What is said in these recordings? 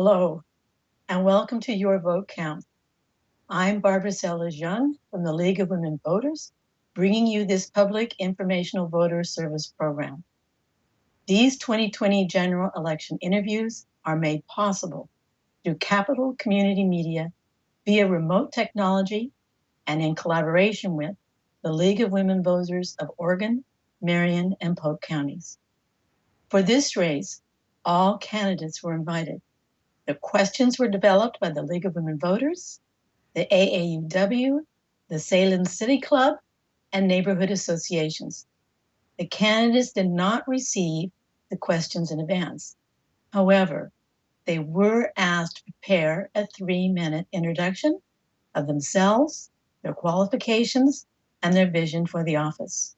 Hello, and welcome to Your Vote Counts. I'm Barbara Sellers-Young from the League of Women Voters, bringing you this public informational voter service program. These 2020 general election interviews are made possible through Capital Community Media via remote technology and in collaboration with the League of Women Voters of Oregon, Marion, and Polk counties. For this race, all candidates were invited. The questions were developed by the League of Women Voters, the AAUW, the Salem City Club, and neighborhood associations. The candidates did not receive the questions in advance. However, they were asked to prepare a 3-minute introduction of themselves, their qualifications, and their vision for the office.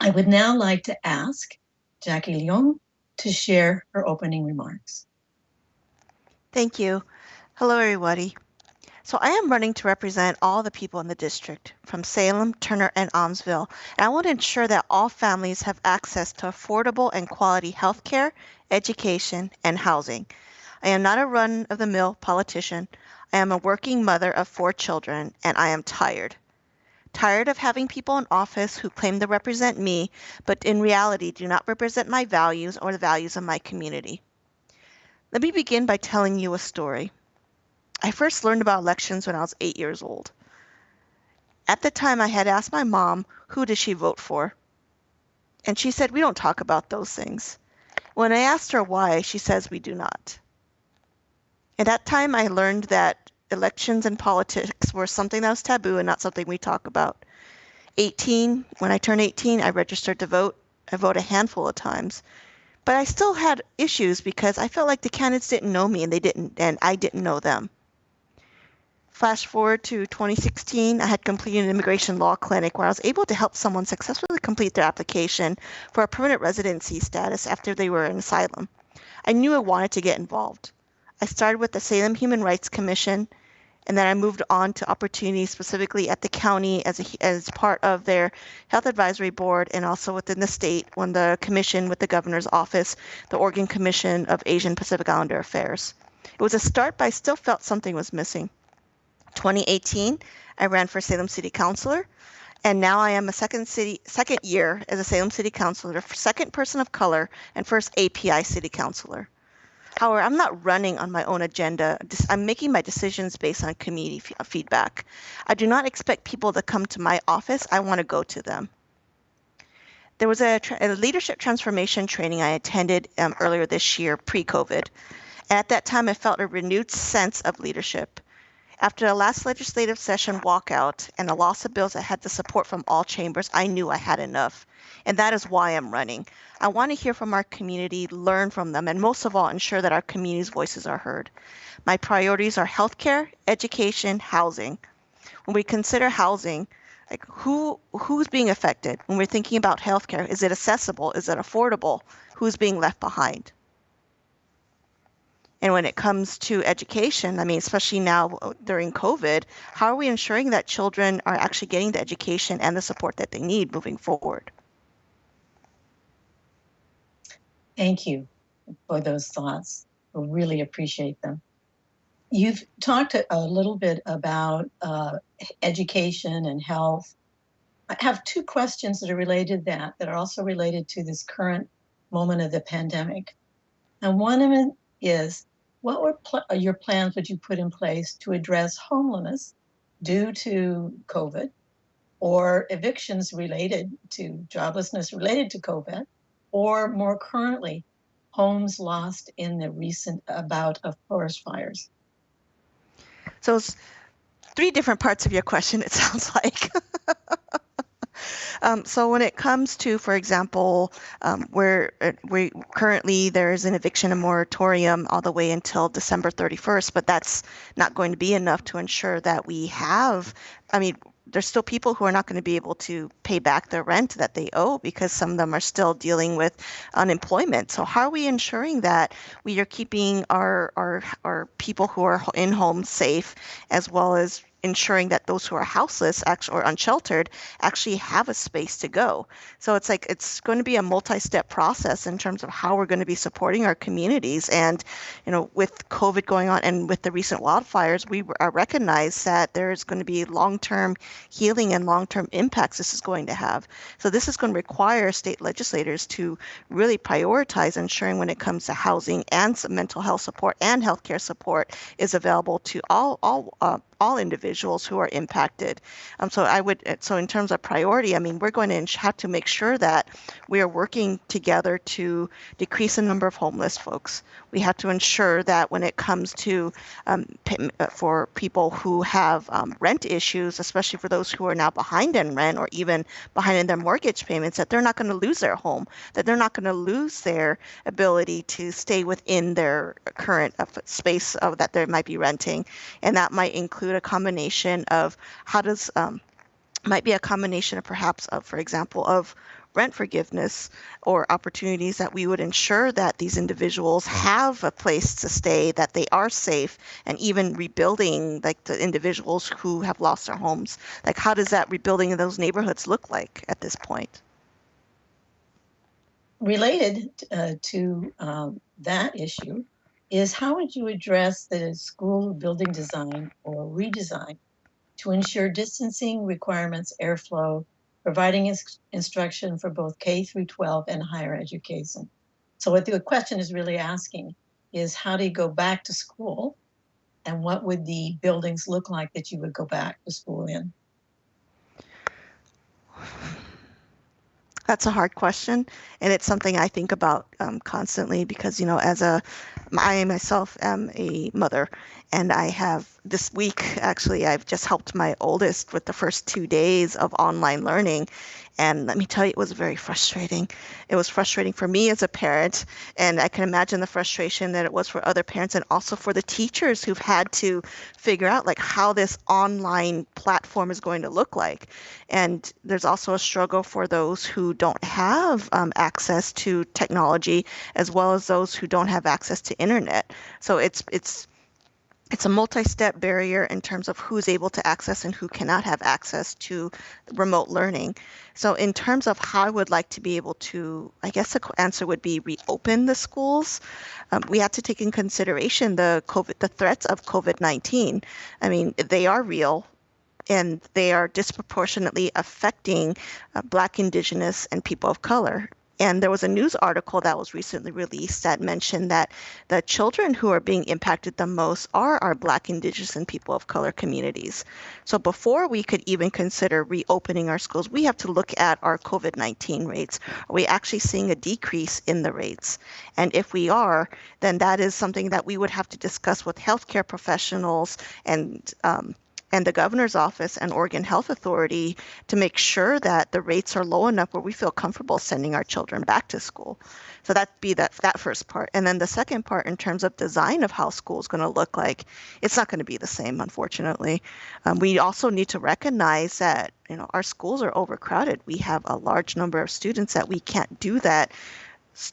I would now like to ask Jackie Leung to share her opening remarks. Thank you. Hello, everybody. So I am running to represent all the people in the district, from Salem, Turner, and Almsville, and I want to ensure that all families have access to affordable and quality health care, education, and housing. I am not a run-of-the-mill politician. I am a working mother of 4 children, and I am tired. Tired of having people in office who claim to represent me, but in reality do not represent my values or the values of my community. Let me begin by telling you a story. I first learned about elections when I was 8 years old. At the time, I had asked my mom, who does she vote for? And she said, we don't talk about those things. When I asked her why, she says, we do not. At that time, I learned that elections and politics were something that was taboo and not something we talk about. When I turned 18, I registered to vote. I voted a handful of times. But I still had issues because I felt like the candidates didn't know me and I didn't know them. Flash forward to 2016, I had completed an immigration law clinic where I was able to help someone successfully complete their application for a permanent residency status after they were in asylum. I knew I wanted to get involved. I started with the Salem Human Rights Commission, and then I moved on to opportunities specifically at the county as part of their health advisory board, and also within the state when the commission with the governor's office, the Oregon Commission of Asian Pacific Islander Affairs. It was a start, but I still felt something was missing. 2018, I ran for Salem City Councilor, and now I am a second year as a Salem City Councilor, second person of color, and first API City Councilor. However, I'm not running on my own agenda. I'm making my decisions based on community feedback. I do not expect people to come to my office. I want to go to them. There was a leadership transformation training I attended earlier this year, pre-COVID. And at that time, I felt a renewed sense of leadership. After the last legislative session walkout and the loss of bills that had the support from all chambers, I knew I had enough. And that is why I'm running. I want to hear from our community, learn from them, and most of all, ensure that our community's voices are heard. My priorities are healthcare, education, housing. When we consider housing, like who's being affected? When we're thinking about healthcare, is it accessible? Is it affordable? Who's being left behind? And when it comes to education, I mean, especially now during COVID, how are we ensuring that children are actually getting the education and the support that they need moving forward? Thank you for those thoughts. I really appreciate them. You've talked a little bit about education and health. I have 2 questions that are related to that are also related to this current moment of the pandemic. And one of them is, what were your plans would you put in place to address homelessness due to COVID, or evictions related to joblessness related to COVID, or more currently, homes lost in the recent bout of forest fires? So it's 3 different parts of your question, it sounds like. So when it comes to, for example, where we currently there is an eviction and moratorium all the way until December 31st, but that's not going to be enough to ensure that we have, there's still people who are not going to be able to pay back their rent that they owe because some of them are still dealing with unemployment. So how are we ensuring that we are keeping our people who are in homes safe, as well as ensuring that those who are houseless actually, or unsheltered actually have a space to go. So it's like it's going to be a multi-step process in terms of how we're going to be supporting our communities. And with COVID going on and with the recent wildfires, we recognize that there's going to be long-term healing and long-term impacts this is going to have. So this is going to require state legislators to really prioritize ensuring when it comes to housing and some mental health support and healthcare support is available to all individuals who are impacted. So in terms of priority, I mean, we're going to have to make sure that we are working together to decrease the number of homeless folks. We have to ensure that when it comes to for people who have rent issues, especially for those who are now behind in rent or even behind in their mortgage payments, that they're not going to lose their home, that they're not going to lose their ability to stay within their current space that they might be renting. And that might include a combination of might be a combination of perhaps of, for example, of rent forgiveness or opportunities that we would ensure that these individuals have a place to stay, that they are safe, and even rebuilding like the individuals who have lost their homes. Like how does that rebuilding of those neighborhoods look like at this point? Related to that issue is how would you address the school building design or redesign to ensure distancing requirements, airflow, providing instruction for both K through 12 and higher education? So what the question is really asking is how do you go back to school and what would the buildings look like that you would go back to school in? That's a hard question, and it's something I think about constantly because, I myself am a mother, and I have this week, actually, I've just helped my oldest with the first 2 days of online learning. And let me tell you, it was very frustrating. It was frustrating for me as a parent, and I can imagine the frustration that it was for other parents and also for the teachers who've had to figure out like how this online platform is going to look like. And there's also a struggle for those who don't have access to technology, as well as those who don't have access to internet. So it's a multi-step barrier in terms of who's able to access and who cannot have access to remote learning. So in terms of how I would like to be able to, I guess the answer would be reopen the schools. We have to take in consideration the threats of COVID-19. I mean, they are real, and they are disproportionately affecting Black, Indigenous, and people of color. And there was a news article that was recently released that mentioned that the children who are being impacted the most are our Black, Indigenous, and people of color communities. So before we could even consider reopening our schools, we have to look at our COVID-19 rates. Are we actually seeing a decrease in the rates? And if we are, then that is something that we would have to discuss with healthcare professionals and the governor's office and Oregon Health Authority to make sure that the rates are low enough where we feel comfortable sending our children back to school. So that'd be that first part. And then the second part, in terms of design of how school is going to look like, it's not going to be the same, unfortunately. We also need to recognize that our schools are overcrowded. We have a large number of students that we can't do that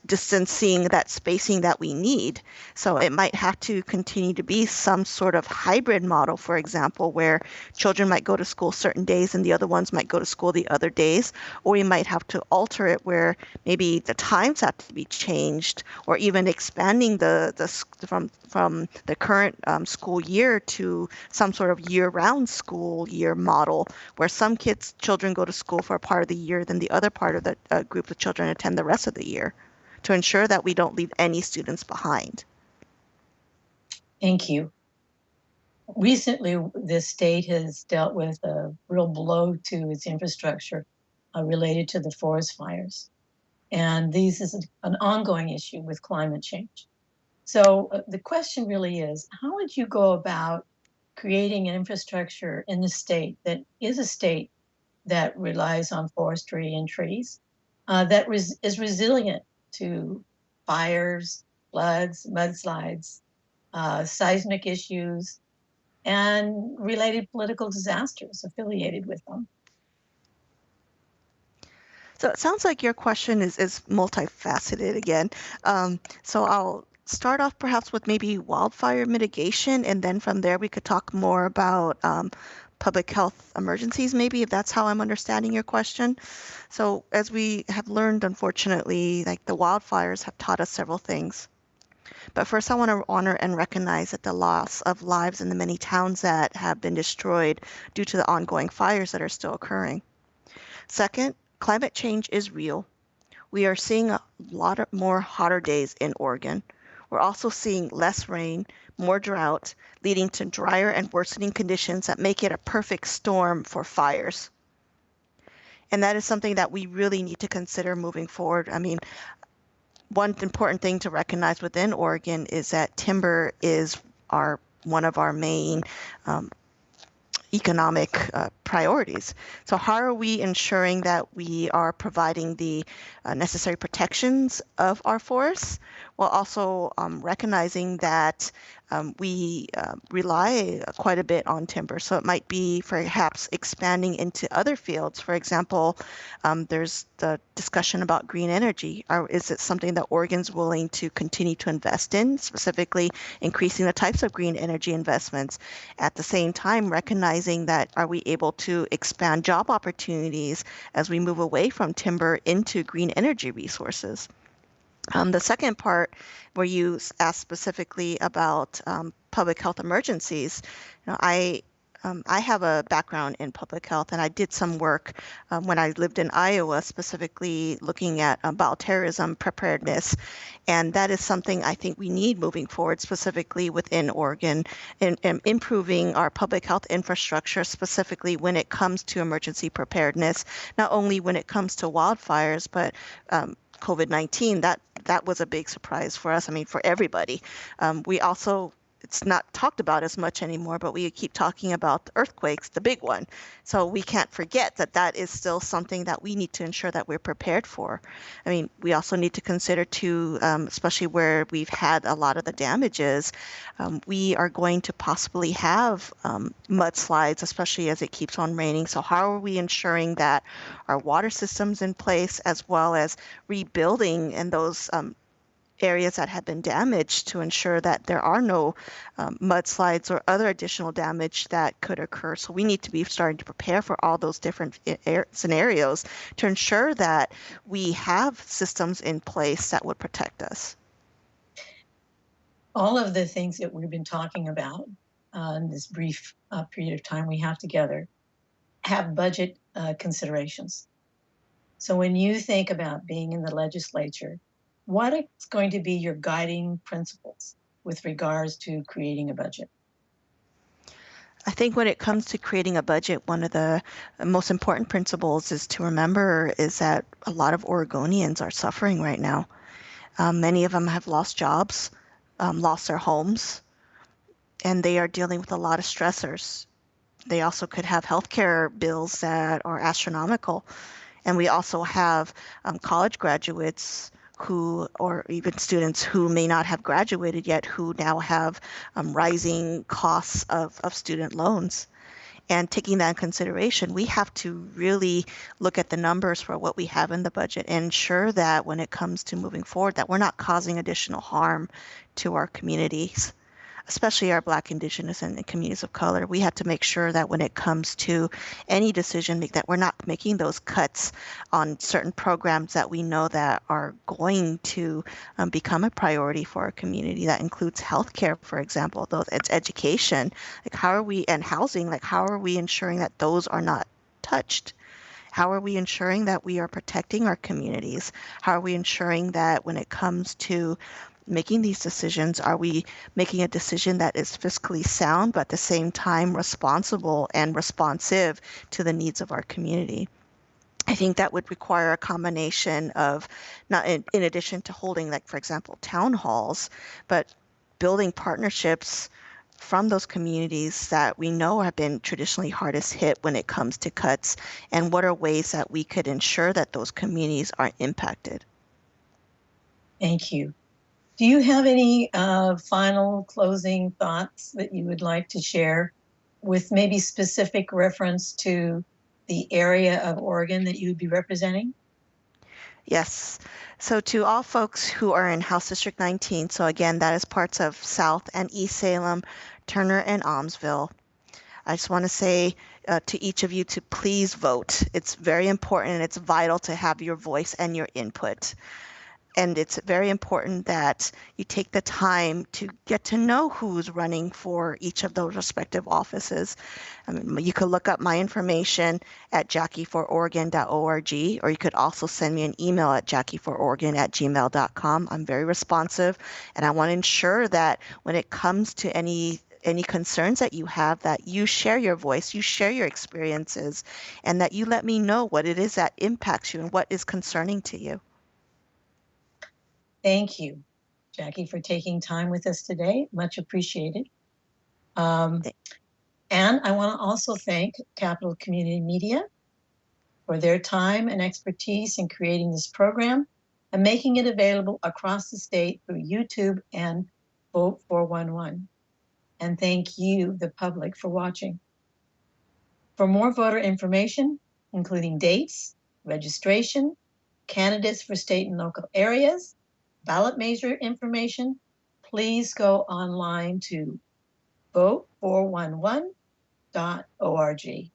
distancing, that spacing that we need. So it might have to continue to be some sort of hybrid model, for example, where children might go to school certain days and the other ones might go to school the other days. Or we might have to alter it where maybe the times have to be changed, or even expanding from the current school year to some sort of year-round school year model, where some children go to school for a part of the year, then the other part of the group of children attend the rest of the year, to ensure that we don't leave any students behind. Thank you. Recently, the state has dealt with a real blow to its infrastructure related to the forest fires. And this is an ongoing issue with climate change. So the question really is, how would you go about creating an infrastructure in the state that is a state that relies on forestry and trees, that is resilient to fires, floods, mudslides, seismic issues, and related political disasters affiliated with them? So it sounds like your question is multifaceted again. So I'll start off perhaps with maybe wildfire mitigation, and then from there we could talk more about public health emergencies, maybe, if that's how I'm understanding your question. So as we have learned, unfortunately, like the wildfires have taught us several things. But first, I want to honor and recognize that the loss of lives in the many towns that have been destroyed due to the ongoing fires that are still occurring. Second, climate change is real. We are seeing a lot more hotter days in Oregon. We're also seeing less rain, more drought, leading to drier and worsening conditions that make it a perfect storm for fires. And that is something that we really need to consider moving forward. I mean, one important thing to recognize within Oregon is that timber is one of our main economic priorities. So how are we ensuring that we are providing the necessary protections of our forests while also recognizing that we rely quite a bit on timber. So it might be perhaps expanding into other fields. For example, there's the discussion about green energy. Is it something that Oregon's willing to continue to invest in, specifically increasing the types of green energy investments? At the same time, recognizing that are we able to expand job opportunities as we move away from timber into green energy resources? The second part, where you asked specifically about public health emergencies, I have a background in public health, and I did some work when I lived in Iowa, specifically looking at bioterrorism preparedness, and that is something I think we need moving forward, specifically within Oregon, in improving our public health infrastructure, specifically when it comes to emergency preparedness, not only when it comes to wildfires, but COVID-19, that was a big surprise for us. I mean, for everybody. We also, it's not talked about as much anymore, but we keep talking about the earthquakes, the big one. So we can't forget that that is still something that we need to ensure that we're prepared for. I mean, we also need to consider too, especially where we've had a lot of the damages, we are going to possibly have mudslides, especially as it keeps on raining. So how are we ensuring that our water system's in place, as well as rebuilding in those areas that have been damaged to ensure that there are no mudslides or other additional damage that could occur. So we need to be starting to prepare for all those different scenarios to ensure that we have systems in place that would protect us. All of the things that we've been talking about in this brief period of time we have together have budget considerations. So when you think about being in the legislature, what is going to be your guiding principles with regards to creating a budget? I think when it comes to creating a budget, one of the most important principles is to remember is that a lot of Oregonians are suffering right now. Many of them have lost jobs, lost their homes, and they are dealing with a lot of stressors. They also could have healthcare bills that are astronomical. And we also have college graduates who, or even students who may not have graduated yet, who now have rising costs of student loans. And taking that in consideration, we have to really look at the numbers for what we have in the budget and ensure that when it comes to moving forward, that we're not causing additional harm to our communities, especially our Black, Indigenous, and communities of color. We have to make sure that when it comes to any decision, that we're not making those cuts on certain programs that we know that are going to become a priority for our community. That includes healthcare, for example, it's education. Like how are we, and housing, like how are we ensuring that those are not touched? How are we ensuring that we are protecting our communities? How are we ensuring that when it comes to making these decisions, are we making a decision that is fiscally sound, but at the same time responsible and responsive to the needs of our community? I think that would require a combination of, not in addition to holding, like, for example, town halls, but building partnerships from those communities that we know have been traditionally hardest hit when it comes to cuts, and what are ways that we could ensure that those communities are impacted. Thank you. Do you have any final closing thoughts that you would like to share with maybe specific reference to the area of Oregon that you would be representing? Yes. So to all folks who are in House District 19, so again, that is parts of South and East Salem, Turner and Almsville, I just want to say to each of you to please vote. It's very important and it's vital to have your voice and your input. And it's very important that you take the time to get to know who's running for each of those respective offices. I mean, you could look up my information at jackiefororegon.org, or you could also send me an email at jackiefororegon@gmail.com. I'm very responsive, and I want to ensure that when it comes to any concerns that you have, that you share your voice, you share your experiences, and that you let me know what it is that impacts you and what is concerning to you. Thank you, Jackie, for taking time with us today. Much appreciated. And I want to also thank Capital Community Media for their time and expertise in creating this program and making it available across the state through YouTube and Vote 411. And thank you, the public, for watching. For more voter information, including dates, registration, candidates for state and local areas, ballot measure information, please go online to vote411.org.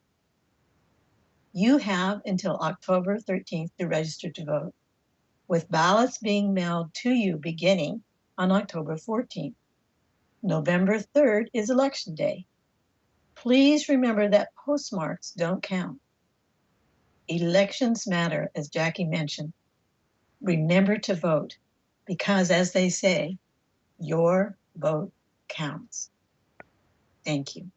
You have until October 13th to register to vote, with ballots being mailed to you beginning on October 14th. November 3rd is Election Day. Please remember that postmarks don't count. Elections matter, as Jackie mentioned. Remember to vote, because as they say, your vote counts. Thank you.